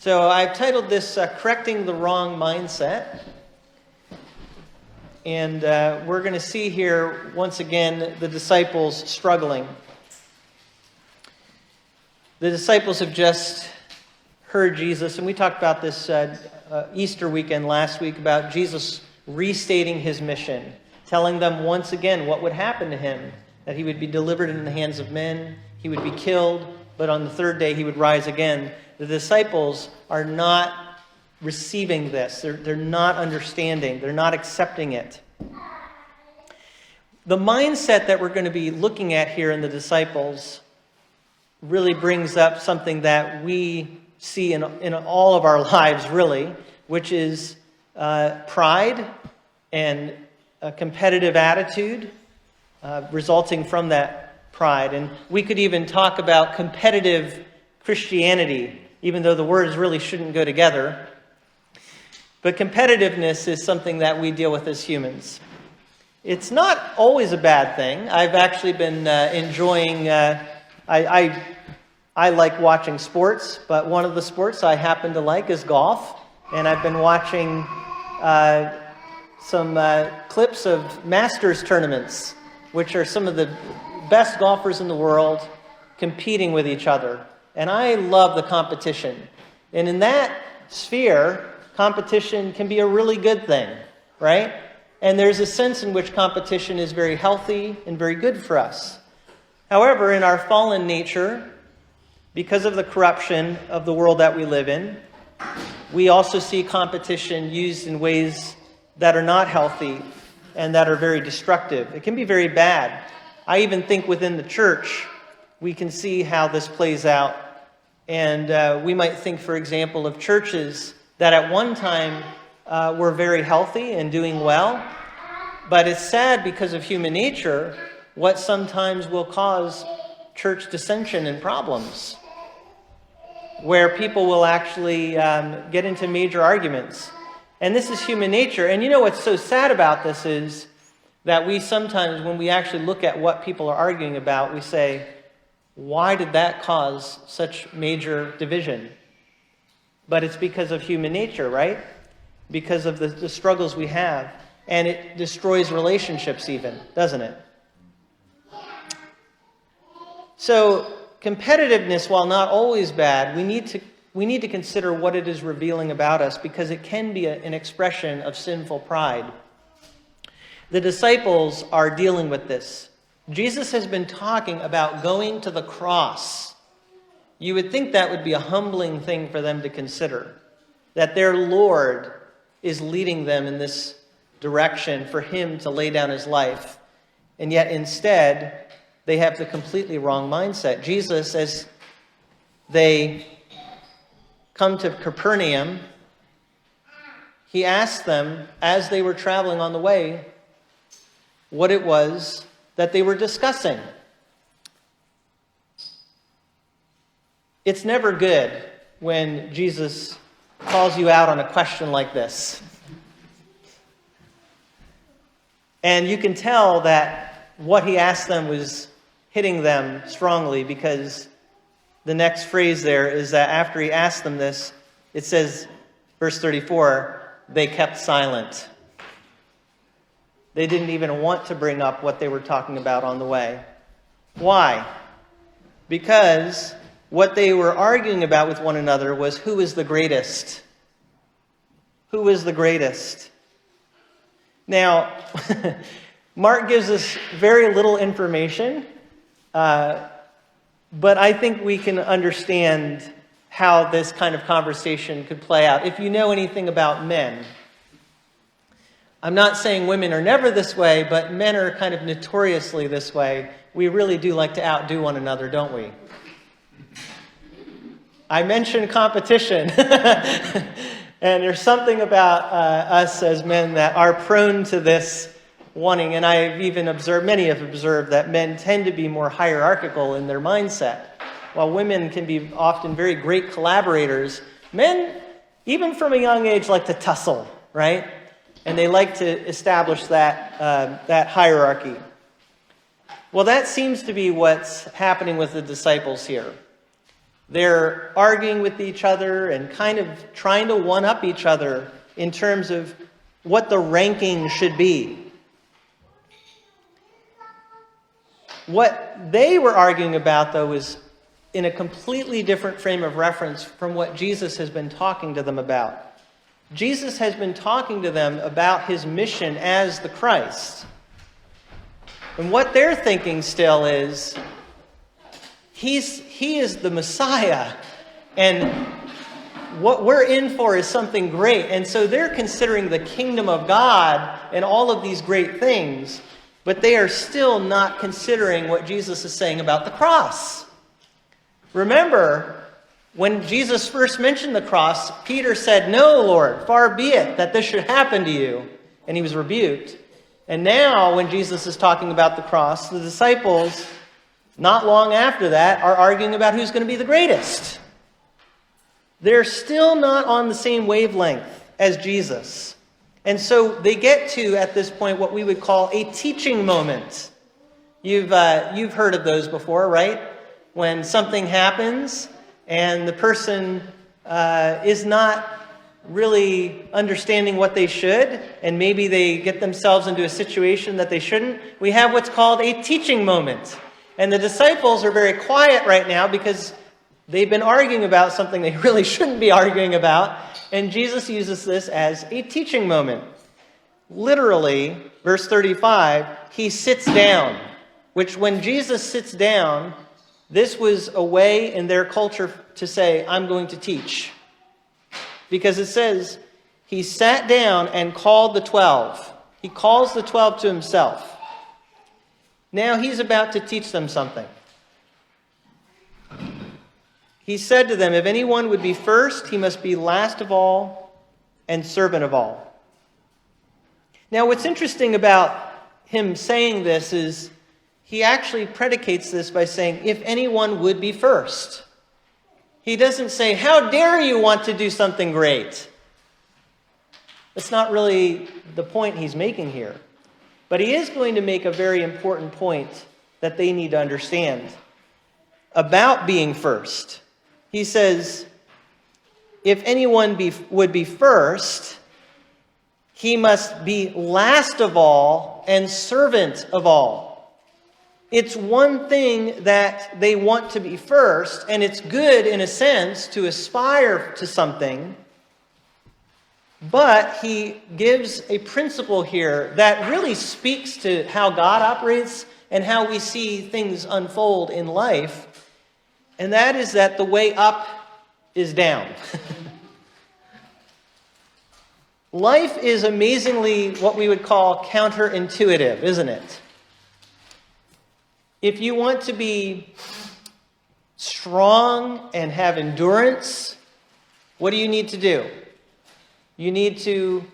So I've titled this Correcting the Wrong Mindset. And we're going to see here, once again, the disciples struggling. The disciples have just heard Jesus, and we talked about this Easter weekend last week, about Jesus restating his mission, telling them once again what would happen to him, that he would be delivered in the hands of men, he would be killed, but on the third day he would rise again. The disciples are not receiving this. They're not understanding. They're not accepting it. The mindset that we're going to be looking at here in the disciples really brings up something that we see in all of our lives, really, which is pride and a competitive attitude resulting from that pride. And we could even talk about competitive Christianity, even though the words really shouldn't go together. But competitiveness is something that we deal with as humans. It's not always a bad thing. I've actually been enjoying, I like watching sports, but one of the sports I happen to like is golf. And I've been watching some clips of Masters tournaments, which are some of the best golfers in the world competing with each other. And I love the competition. And in that sphere, competition can be a really good thing, right? And there's a sense in which competition is very healthy and very good for us. However, in our fallen nature, because of the corruption of the world that we live in, we also see competition used in ways that are not healthy and that are very destructive. It can be very bad. I even think within the church, we can see how this plays out. And we might think, for example, of churches that at one time were very healthy and doing well. But it's sad because of human nature, what sometimes will cause church dissension and problems, where people will actually get into major arguments. And this is human nature. And you know what's so sad about this is that we sometimes, when we actually look at what people are arguing about, we say, why did that cause such major division? But it's because of human nature, right? Because of the struggles we have. And it destroys relationships even, doesn't it? So competitiveness, while not always bad, we need to consider what it is revealing about us, because it can be an expression of sinful pride. The disciples are dealing with this. Jesus has been talking about going to the cross. You would think that would be a humbling thing for them to consider, that their Lord is leading them in this direction for him to lay down his life. And yet instead, they have the completely wrong mindset. Jesus, as they come to Capernaum, he asked them, as they were traveling on the way, what it was that they were discussing. It's never good when Jesus calls you out on a question like this. And you can tell that what he asked them was hitting them strongly, because the next phrase there is that after he asked them this, it says, verse 34, they kept silent. They didn't even want to bring up what they were talking about on the way. Why? Because what they were arguing about with one another was who is the greatest. Who is the greatest? Now, Mark gives us very little information, but I think we can understand how this kind of conversation could play out. If you know anything about men, I'm not saying women are never this way, but men are kind of notoriously this way. We really do like to outdo one another, don't we? I mentioned competition. And there's something about us as men that are prone to this wanting. And I've even observed, many have observed, that men tend to be more hierarchical in their mindset. While women can be often very great collaborators, men, even from a young age, like to tussle, right? And they like to establish that hierarchy. Well, that seems to be what's happening with the disciples here. They're arguing with each other and kind of trying to one-up each other in terms of what the ranking should be. What they were arguing about, though, was in a completely different frame of reference from what Jesus has been talking to them about. Jesus has been talking to them about his mission as the Christ. And what they're thinking still is, he is the Messiah, and what we're in for is something great. And so they're considering the kingdom of God and all of these great things, but they are still not considering what Jesus is saying about the cross. Remember, when Jesus first mentioned the cross, Peter said, "No, Lord, far be it that this should happen to you." And he was rebuked. And now, when Jesus is talking about the cross, the disciples, not long after that, are arguing about who's going to be the greatest. They're still not on the same wavelength as Jesus. And so they get to, at this point, what we would call a teaching moment. You've heard of those before, right? When something happens and the person is not really understanding what they should, and maybe they get themselves into a situation that they shouldn't. We have what's called a teaching moment. And the disciples are very quiet right now because they've been arguing about something they really shouldn't be arguing about. And Jesus uses this as a teaching moment. Literally, verse 35, he sits down, which when Jesus sits down, this was a way in their culture to say, "I'm going to teach." Because it says, he sat down and called the 12. He calls the 12 to himself. Now he's about to teach them something. He said to them, "If anyone would be first, he must be last of all and servant of all." Now what's interesting about him saying this is he actually predicates this by saying, "if anyone would be first." He doesn't say, "How dare you want to do something great?" That's not really the point he's making here. But he is going to make a very important point that they need to understand about being first. He says, if anyone would be first, he must be last of all and servant of all. It's one thing that they want to be first, and it's good in a sense to aspire to something. But he gives a principle here that really speaks to how God operates and how we see things unfold in life. And that is that the way up is down. Life is amazingly what we would call counterintuitive, isn't it? If you want to be strong and have endurance, what do you need to do? You need to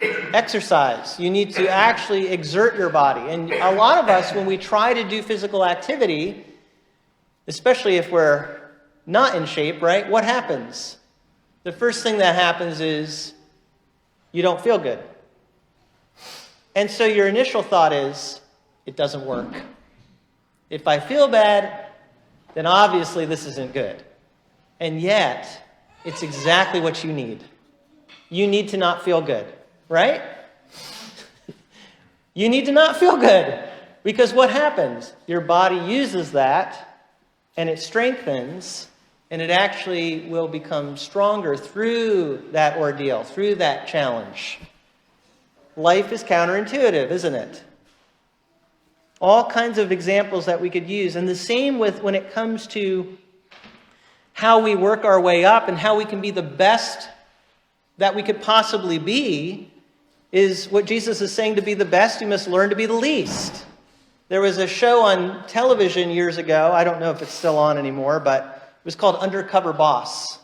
exercise. You need to actually exert your body. And a lot of us, when we try to do physical activity, especially if we're not in shape, right? What happens? The first thing that happens is you don't feel good. And so your initial thought is, it doesn't work. If I feel bad, then obviously this isn't good. And yet, it's exactly what you need. You need to not feel good, right? You need to not feel good. Because what happens? Your body uses that, and it strengthens, and it actually will become stronger through that ordeal, through that challenge. Life is counterintuitive, isn't it? All kinds of examples that we could use. And the same with when it comes to how we work our way up and how we can be the best that we could possibly be, is what Jesus is saying: to be the best, you must learn to be the least. There was a show on television years ago, I don't know if it's still on anymore, but it was called Undercover Boss.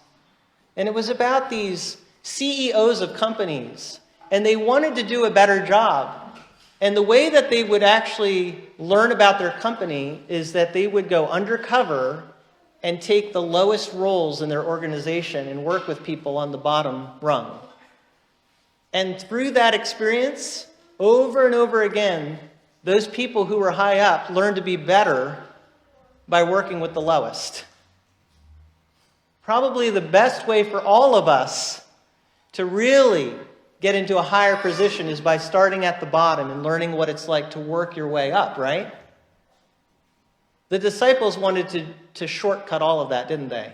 And it was about these CEOs of companies, and they wanted to do a better job. And the way that they would actually learn about their company is that they would go undercover and take the lowest roles in their organization and work with people on the bottom rung. And through that experience, over and over again, those people who were high up learned to be better by working with the lowest. probably the best way for all of us to really get into a higher position is by starting at the bottom and learning what it's like to work your way up, right? The disciples wanted to shortcut all of that, didn't they?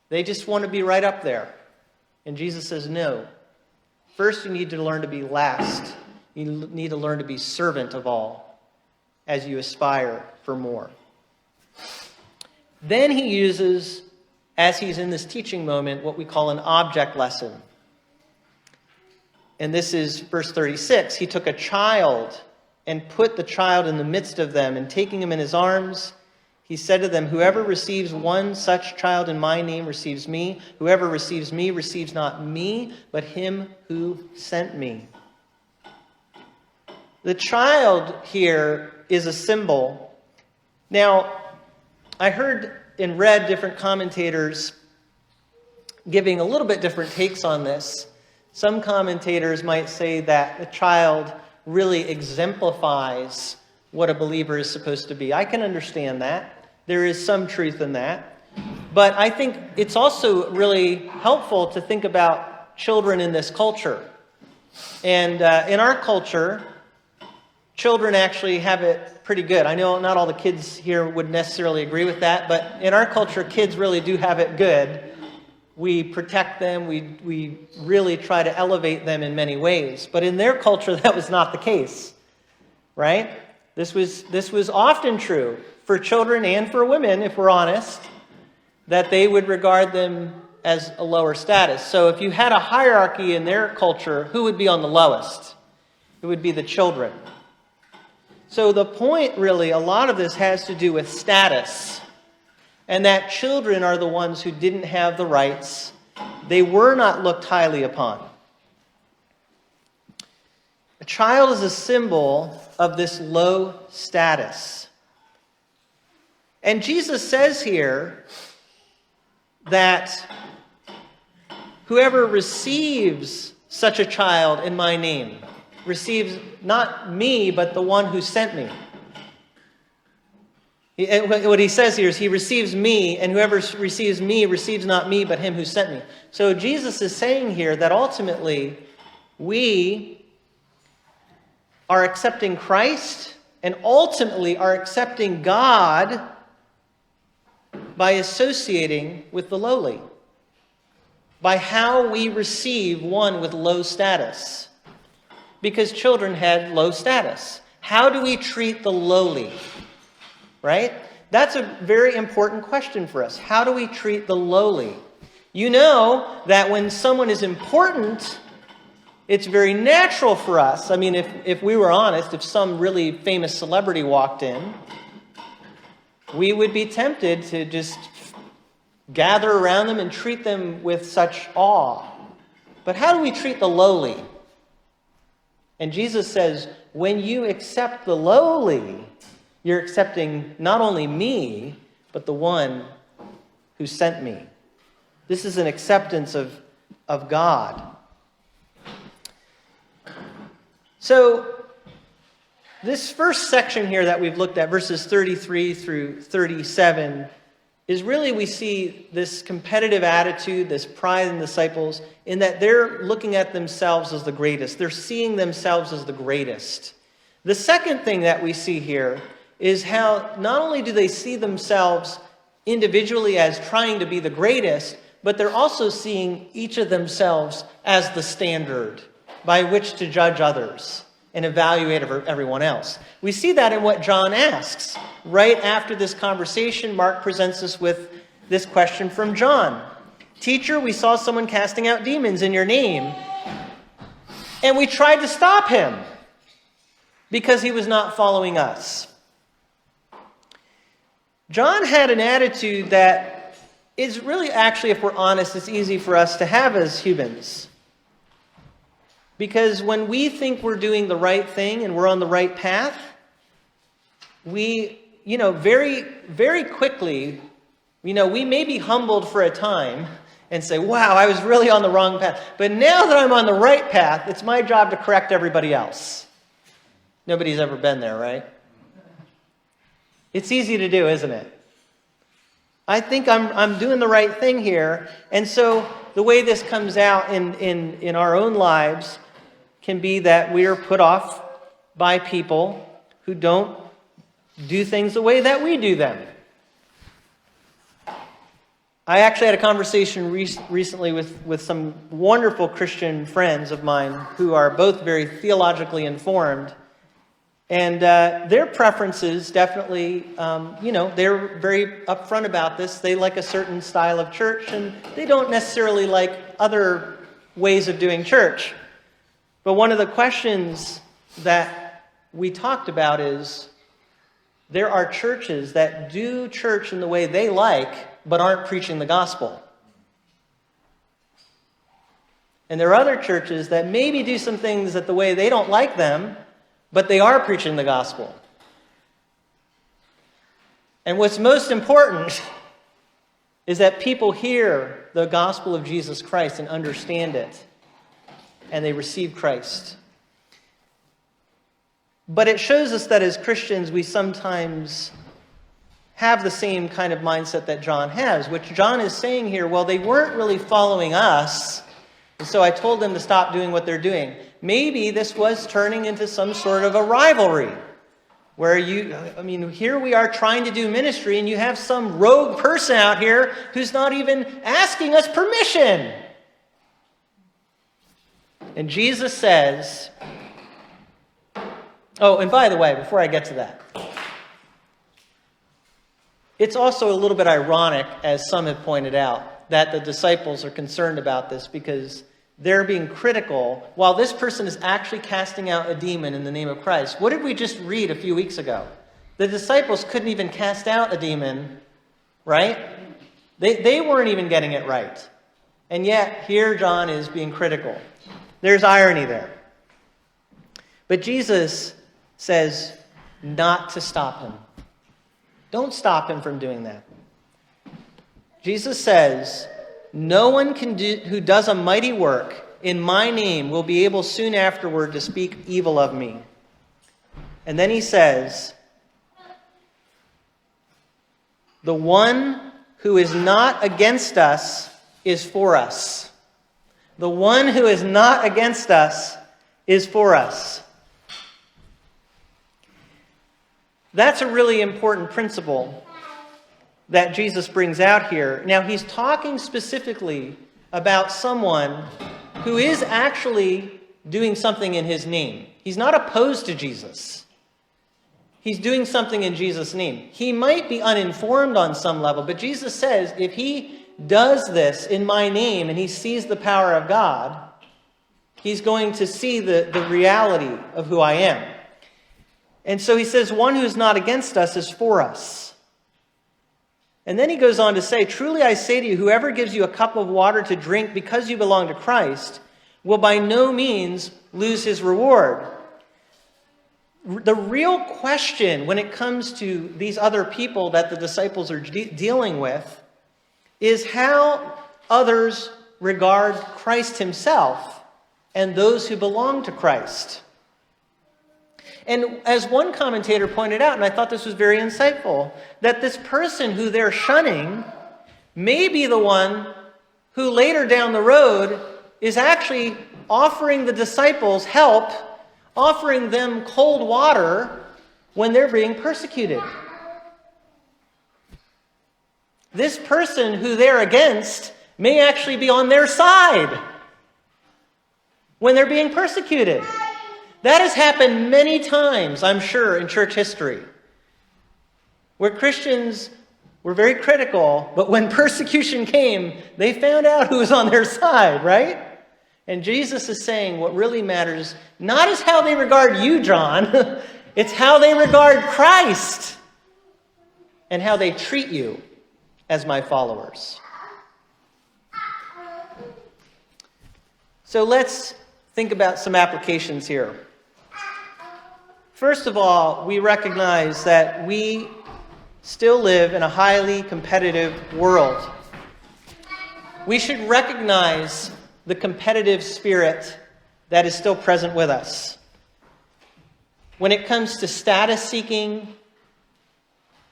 They just want to be right up there. And Jesus says, no. First, you need to learn to be last. You need to learn to be servant of all as you aspire for more. Then he uses, as he's in this teaching moment, what we call an object lesson. And this is verse 36. He took a child and put the child in the midst of them, and taking him in his arms, he said to them, whoever receives one such child in my name receives me. Whoever receives me receives not me, but him who sent me. The child here is a symbol. Now, I heard and read different commentators giving a little bit different takes on this. Some commentators might say that the child really exemplifies what a believer is supposed to be. I can understand that. There is some truth in that. But I think it's also really helpful to think about children in this culture. And in our culture, children actually have it pretty good. I know not all the kids here would necessarily agree with that, but in our culture, kids really do have it good. We protect them. We really try to elevate them in many ways. But in their culture, that was not the case, right? This was often true for children and for women, if we're honest, that they would regard them as a lower status. So if you had a hierarchy in their culture, who would be on the lowest? It would be the children. So the point, really, a lot of this has to do with status. And that children are the ones who didn't have the rights. They were not looked highly upon. A child is a symbol of this low status. And Jesus says here that whoever receives such a child in my name receives not me, but the one who sent me. What he says here is he receives me, and whoever receives me receives not me, but him who sent me. So Jesus is saying here that ultimately we are accepting Christ and ultimately are accepting God by associating with the lowly, by how we receive one with low status. Because children had low status. How do we treat the lowly? Right? That's a very important question for us. How do we treat the lowly? You know that when someone is important, it's very natural for us. I mean, if we were honest, if some really famous celebrity walked in, we would be tempted to just gather around them and treat them with such awe. But how do we treat the lowly? And Jesus says, when you accept the lowly, you're accepting not only me, but the one who sent me. This is an acceptance of God. So, this first section here that we've looked at, verses 33 through 37, is really we see this competitive attitude, this pride in disciples, in that they're looking at themselves as the greatest. They're seeing themselves as the greatest. The second thing that we see here is how not only do they see themselves individually as trying to be the greatest, but they're also seeing each of themselves as the standard by which to judge others and evaluate everyone else. We see that in what John asks. Right after this conversation, Mark presents us with this question from John. Teacher, we saw someone casting out demons in your name, and we tried to stop him because he was not following us. John had an attitude that is really actually, if we're honest, it's easy for us to have as humans. Because when we think we're doing the right thing and we're on the right path, we, very, very quickly, we may be humbled for a time and say, wow, I was really on the wrong path. But now that I'm on the right path, it's my job to correct everybody else. Nobody's ever been there, right? It's easy to do, isn't it? I think I'm doing the right thing here. And so the way this comes out in our own lives can be that we are put off by people who don't do things the way that we do them. I actually had a conversation recently with some wonderful Christian friends of mine who are both very theologically informed. And their preferences definitely, they're very upfront about this. They like a certain style of church, and they don't necessarily like other ways of doing church. But one of the questions that we talked about is, there are churches that do church in the way they like, but aren't preaching the gospel. And there are other churches that maybe do some things that the way they don't like them, but they are preaching the gospel. And what's most important is that people hear the gospel of Jesus Christ and understand it, and they receive Christ. But it shows us that as Christians, we sometimes have the same kind of mindset that John has, which John is saying here, well, they weren't really following us, and so I told them to stop doing what they're doing. Maybe this was turning into some sort of a rivalry, where here we are trying to do ministry, and you have some rogue person out here who's not even asking us permission. And Jesus says, oh, and by the way, before I get to that, it's also a little bit ironic, as some have pointed out, that the disciples are concerned about this because they're being critical while this person is actually casting out a demon in the name of Christ. What did we just read a few weeks ago? The disciples couldn't even cast out a demon, right? They weren't even getting it right. And yet, here John is being critical. There's irony there. But Jesus says not to stop him. Don't stop him from doing that. Jesus says, no one who does a mighty work in my name will be able soon afterward to speak evil of me. And then he says, the one who is not against us is for us. The one who is not against us is for us. That's a really important principle that Jesus brings out here. Now, he's talking specifically about someone who is actually doing something in his name. He's not opposed to Jesus. He's doing something in Jesus' name. He might be uninformed on some level, but Jesus says if he does this in my name and he sees the power of God, he's going to see the reality of who I am. And so he says, one who's not against us is for us. And then he goes on to say, truly I say to you, whoever gives you a cup of water to drink because you belong to Christ will by no means lose his reward. The real question when it comes to these other people that the disciples are dealing with is how others regard Christ himself and those who belong to Christ. And as one commentator pointed out, and I thought this was very insightful, that this person who they're shunning may be the one who later down the road is actually offering the disciples help, offering them cold water when they're being persecuted. This person who they're against may actually be on their side when they're being persecuted. That has happened many times, I'm sure, in church history, where Christians were very critical, but when persecution came, they found out who was on their side, right? And Jesus is saying what really matters not is how they regard you, John, it's how they regard Christ and how they treat you as my followers. So let's think about some applications here. First of all, we recognize that we still live in a highly competitive world. We should recognize the competitive spirit that is still present with us. When it comes to status seeking,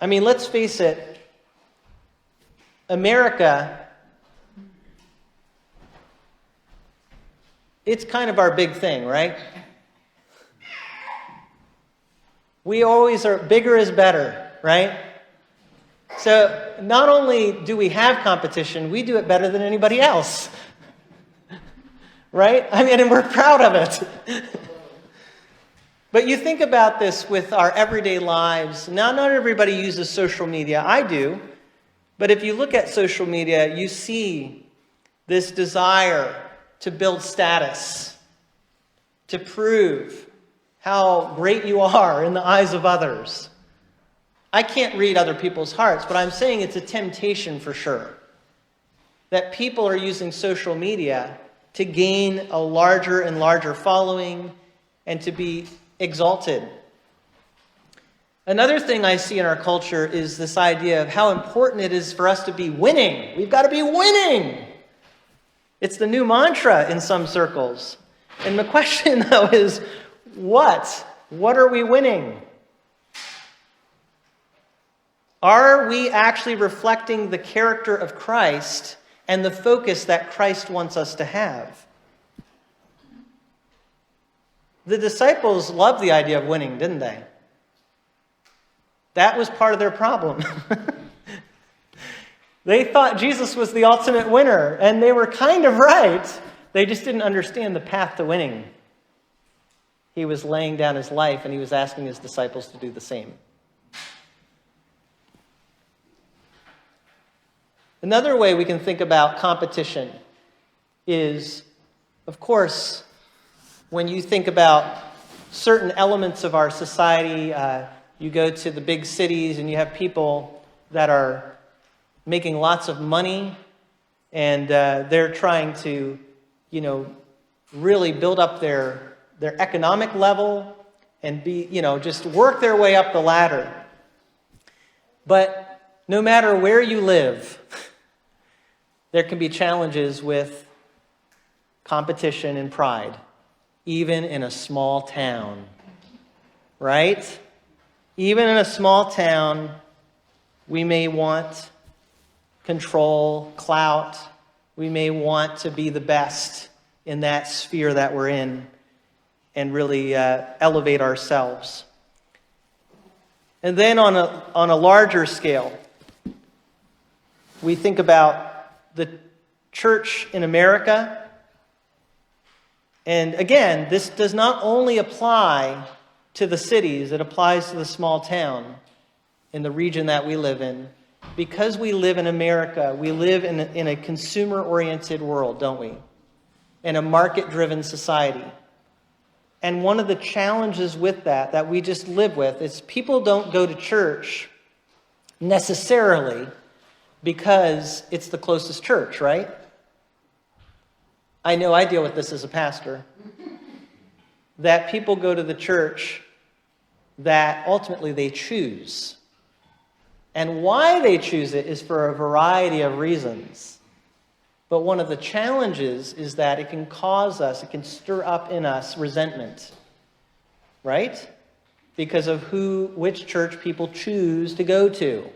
let's face it, America, it's kind of our big thing, right? We always are, bigger is better, right? So not only do we have competition, we do it better than anybody else. Right? I mean, and we're proud of it. But you think about this with our everyday lives. Now, not everybody uses social media. I do. But if you look at social media, you see this desire to build status, to prove how great you are in the eyes of others. I can't read other people's hearts, but I'm saying it's a temptation for sure. That people are using social media to gain a larger and larger following and to be exalted. Another thing I see in our culture is this idea of how important it is for us to be winning. We've got to be winning. It's the new mantra in some circles. And the question, though, is what? What are we winning? Are we actually reflecting the character of Christ and the focus that Christ wants us to have? The disciples loved the idea of winning, didn't they? That was part of their problem. They thought Jesus was the ultimate winner, and they were kind of right. They just didn't understand the path to winning. He was laying down his life, and he was asking his disciples to do the same. Another way we can think about competition is, of course, when you think about certain elements of our society, you go to the big cities and you have people that are making lots of money, and they're trying to, really build up their economic level and be, just work their way up the ladder. But no matter where you live, there can be challenges with competition and pride, even in a small town, right? Even in a small town, we may want control, clout. We may want to be the best in that sphere that we're in and really elevate ourselves. And then on a larger scale, we think about the church in America. And again, this does not only apply to the cities, it applies to the small town in the region that we live in. Because we live in America, we live in a consumer-oriented world, don't we? In a market-driven society. And one of the challenges with that we just live with is people don't go to church necessarily because it's the closest church, right? I know I deal with this as a pastor. That people go to the church that ultimately they choose. And why they choose it is for a variety of reasons. But one of the challenges is that it can can stir up in us resentment. Right? Because of which church people choose to go to.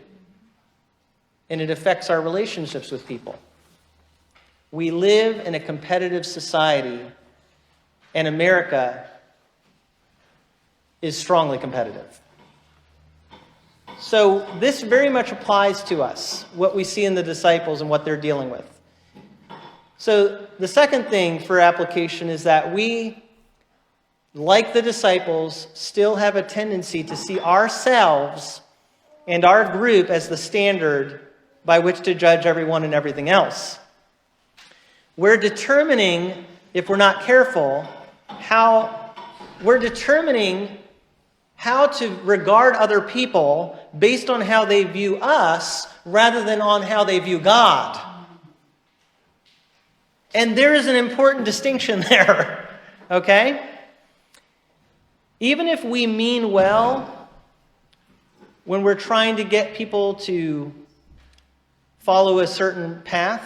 And it affects our relationships with people. We live in a competitive society, and America is strongly competitive. So this very much applies to us, what we see in the disciples and what they're dealing with. So the second thing for application is that we, like the disciples, still have a tendency to see ourselves and our group as the standard by which to judge everyone and everything else. We're determining, if we're not careful, how to regard other people based on how they view us rather than on how they view God. And there is an important distinction there, okay? Even if we mean well when we're trying to get people to follow a certain path,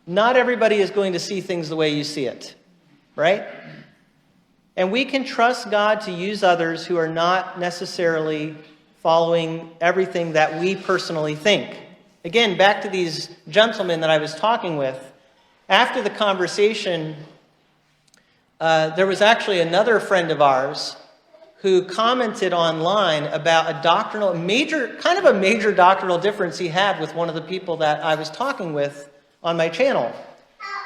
not everybody is going to see things the way you see it, right? And we can trust God to use others who are not necessarily following everything that we personally think. Again, back to these gentlemen that I was talking with. After the conversation, there was actually another friend of ours who commented online about a major doctrinal difference he had with one of the people that I was talking with on my channel.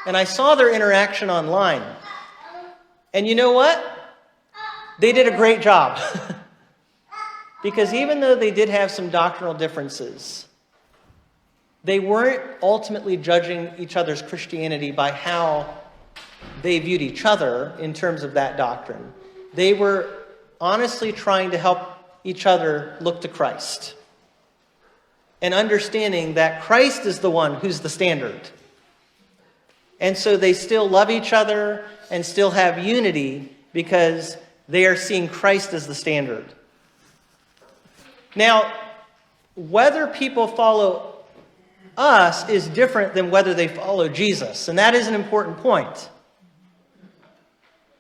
And I saw their interaction online. And you know what? They did a great job. Because even though they did have some doctrinal differences, they weren't ultimately judging each other's Christianity by how they viewed each other in terms of that doctrine. They were honestly trying to help each other look to Christ and understanding that Christ is the one who's the standard. And so they still love each other and still have unity because they are seeing Christ as the standard. Now, whether people follow us is different than whether they follow Jesus. And that is an important point.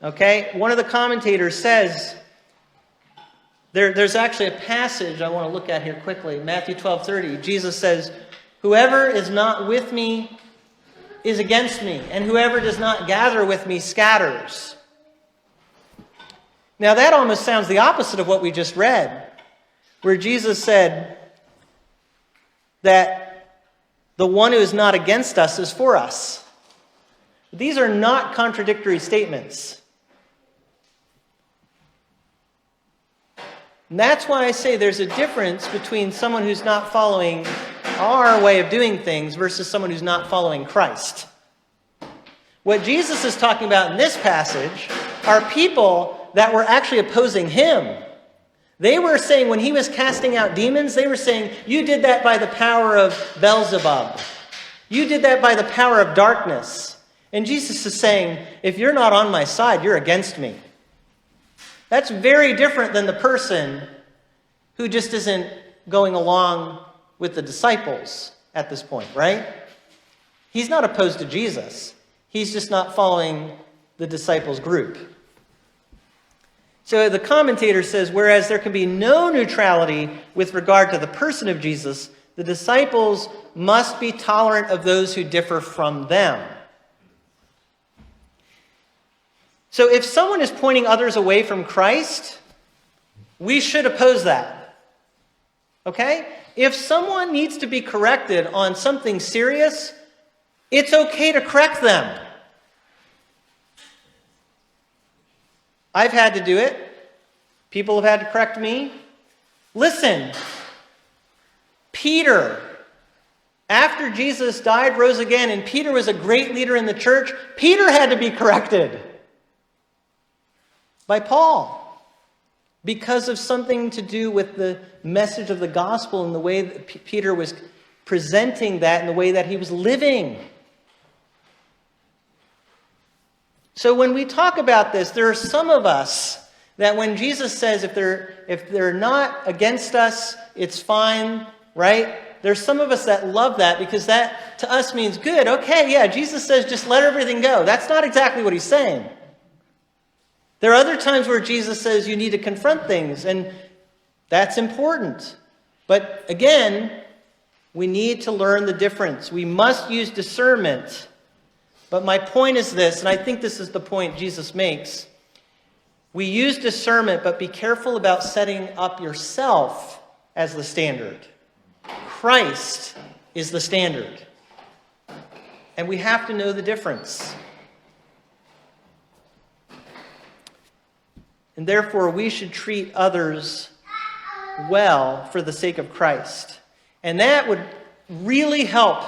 Okay? One of the commentators says, there's actually a passage I want to look at here quickly. Matthew 12:30. Jesus says, "Whoever is not with me is against me, and whoever does not gather with me scatters." Now that almost sounds the opposite of what we just read, where Jesus said that the one who is not against us is for us. These are not contradictory statements. And that's why I say there's a difference between someone who's not following our way of doing things versus someone who's not following Christ. What Jesus is talking about in this passage are people that were actually opposing him. They were saying when he was casting out demons, they were saying, you did that by the power of Beelzebub. You did that by the power of darkness. And Jesus is saying, if you're not on my side, you're against me. That's very different than the person who just isn't going along with the disciples at this point, right? He's not opposed to Jesus. He's just not following the disciples' group. So the commentator says, whereas there can be no neutrality with regard to the person of Jesus, the disciples must be tolerant of those who differ from them. So if someone is pointing others away from Christ, we should oppose that. Okay? If someone needs to be corrected on something serious, it's okay to correct them. I've had to do it. People have had to correct me. Listen, Peter, after Jesus died, rose again, and Peter was a great leader in the church, Peter had to be corrected by Paul because of something to do with the message of the gospel and the way that Peter was presenting that and the way that he was living. So when we talk about this, there are some of us that when Jesus says if they're not against us, it's fine, right? There's some of us that love that because that to us means good. Okay, yeah, Jesus says just let everything go. That's not exactly what he's saying. There are other times where Jesus says you need to confront things, and that's important. But again, we need to learn the difference. We must use discernment. But my point is this, and I think this is the point Jesus makes. We use discernment, but be careful about setting up yourself as the standard. Christ is the standard. And we have to know the difference. And therefore, we should treat others well for the sake of Christ. And that would really help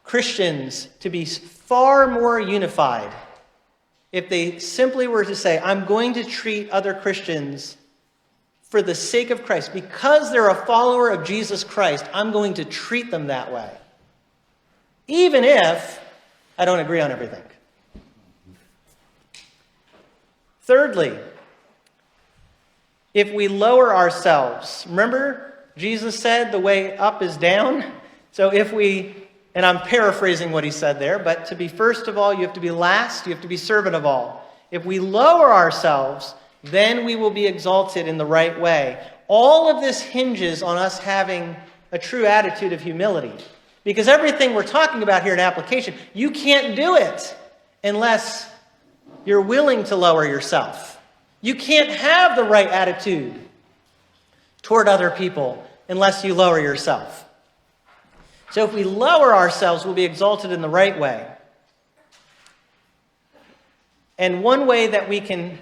Christians to be far more unified if they simply were to say, I'm going to treat other Christians for the sake of Christ. Because they're a follower of Jesus Christ, I'm going to treat them that way. Even if I don't agree on everything. Thirdly, if we lower ourselves, remember Jesus said the way up is down? So if we, and I'm paraphrasing what he said there, but to be first of all, you have to be last, you have to be servant of all. If we lower ourselves, then we will be exalted in the right way. all of this hinges on us having a true attitude of humility. Because everything we're talking about here in application, you can't do it unless you're willing to lower yourself. You can't have the right attitude toward other people unless you lower yourself. So if we lower ourselves, we'll be exalted in the right way. And one way that we can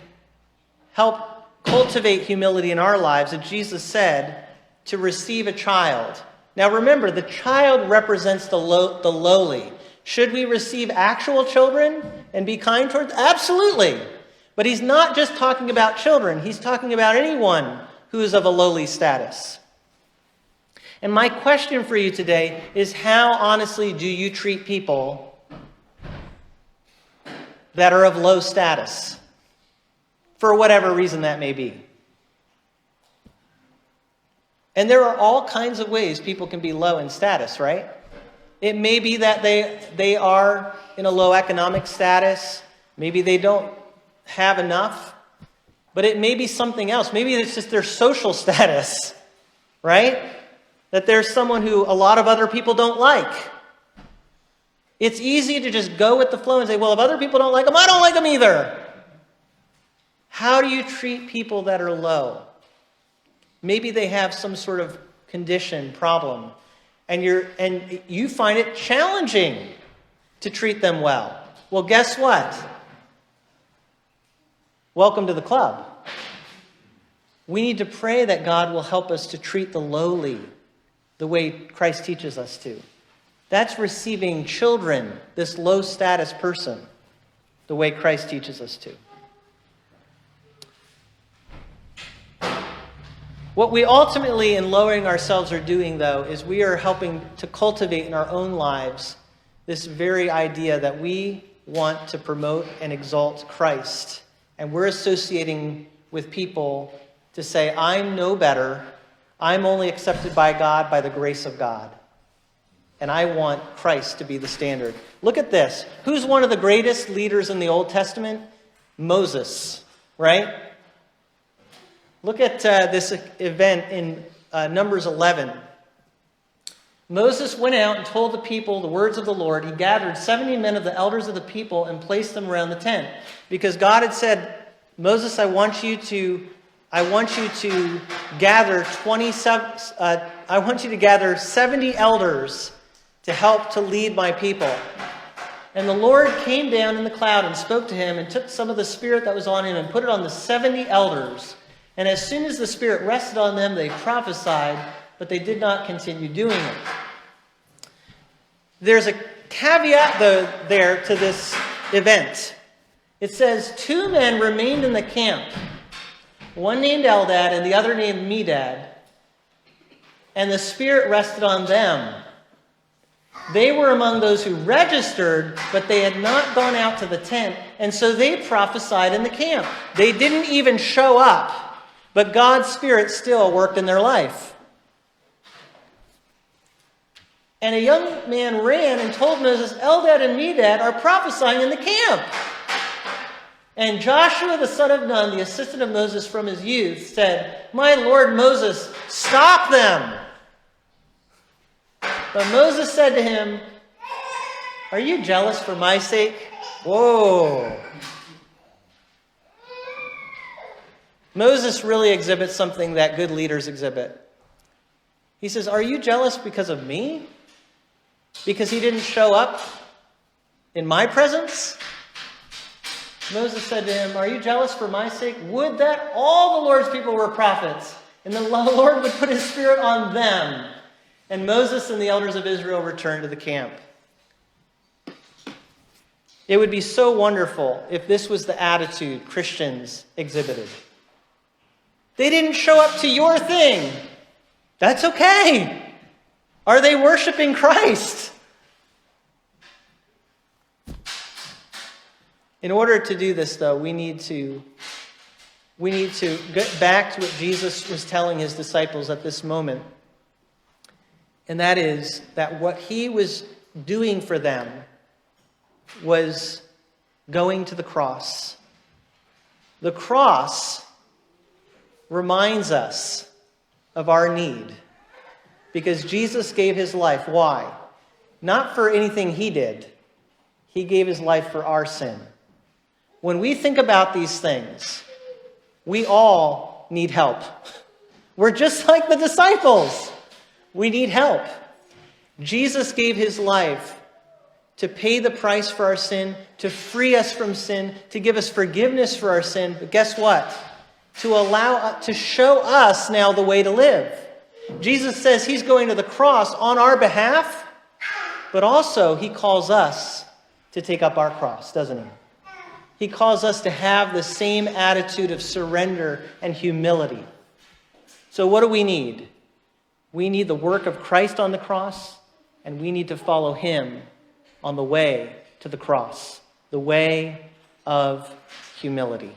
help cultivate humility in our lives, as Jesus said, to receive a child. Now remember, the child represents the lowly. Should we receive actual children and be kind towards them? Absolutely. But he's not just talking about children. He's talking about anyone who is of a lowly status. And my question for you today is, how honestly do you treat people that are of low status, for whatever reason that may be? And there are all kinds of ways people can be low in status, right? It may be that they are in a low economic status. Maybe they don't have enough. But it may be something else. Maybe it's just their social status, right? That there's someone who a lot of other people don't like. It's easy to just go with the flow and say, well, if other people don't like them, I don't like them either. How do you treat people that are low? Maybe they have some sort of condition, problem, and you find it challenging to treat them well. Well, guess what? Welcome to the club. We need to pray that God will help us to treat the lowly the way Christ teaches us to. That's receiving children, this low status person, the way Christ teaches us to. What we ultimately, in lowering ourselves, are doing, though, is we are helping to cultivate in our own lives this very idea that we want to promote and exalt Christ. And we're associating with people to say, I'm no better. I'm only accepted by God by the grace of God. And I want Christ to be the standard. Look at this. Who's one of the greatest leaders in the Old Testament? Moses, right? Look at this event in Numbers 11. Moses went out and told the people the words of the Lord. He gathered 70 men of the elders of the people and placed them around the tent. Because God had said, Moses, I want you to gather 70 elders to help to lead my people. And the Lord came down in the cloud and spoke to him and took some of the spirit that was on him and put it on the 70 elders. And as soon as the Spirit rested on them, they prophesied, but they did not continue doing it. There's a caveat, though, there to this event. It says, 2 men remained in the camp, one named Eldad and the other named Medad, and the Spirit rested on them. They were among those who registered, but they had not gone out to the tent, and so they prophesied in the camp. They didn't even show up. But God's Spirit still worked in their life. And a young man ran and told Moses, Eldad and Medad are prophesying in the camp. And Joshua the son of Nun, the assistant of Moses from his youth, said, My Lord Moses, stop them. But Moses said to him, Are you jealous for my sake? Whoa. Moses really exhibits something that good leaders exhibit. He says, Are you jealous because of me? Because he didn't show up in my presence? Moses said to him, Are you jealous for my sake? Would that all the Lord's people were prophets, and the Lord would put his Spirit on them. And Moses and the elders of Israel returned to the camp. It would be so wonderful if this was the attitude Christians exhibited. They didn't show up to your thing. That's okay. Are they worshiping Christ? In order to do this, though, we need to get back to what Jesus was telling his disciples at this moment. And that is that what he was doing for them was going to the cross. The cross reminds us of our need. Because Jesus gave his life. Why? Not for anything he did. He gave his life for our sin. When we think about these things, we all need help. We're just like the disciples. We need help. Jesus gave his life to pay the price for our sin, to free us from sin, to give us forgiveness for our sin. But guess what? To show us now the way to live. Jesus says he's going to the cross on our behalf, but also he calls us to take up our cross, doesn't he? He calls us to have the same attitude of surrender and humility. So what do we need? We need the work of Christ on the cross, and we need to follow him on the way to the cross, the way of humility.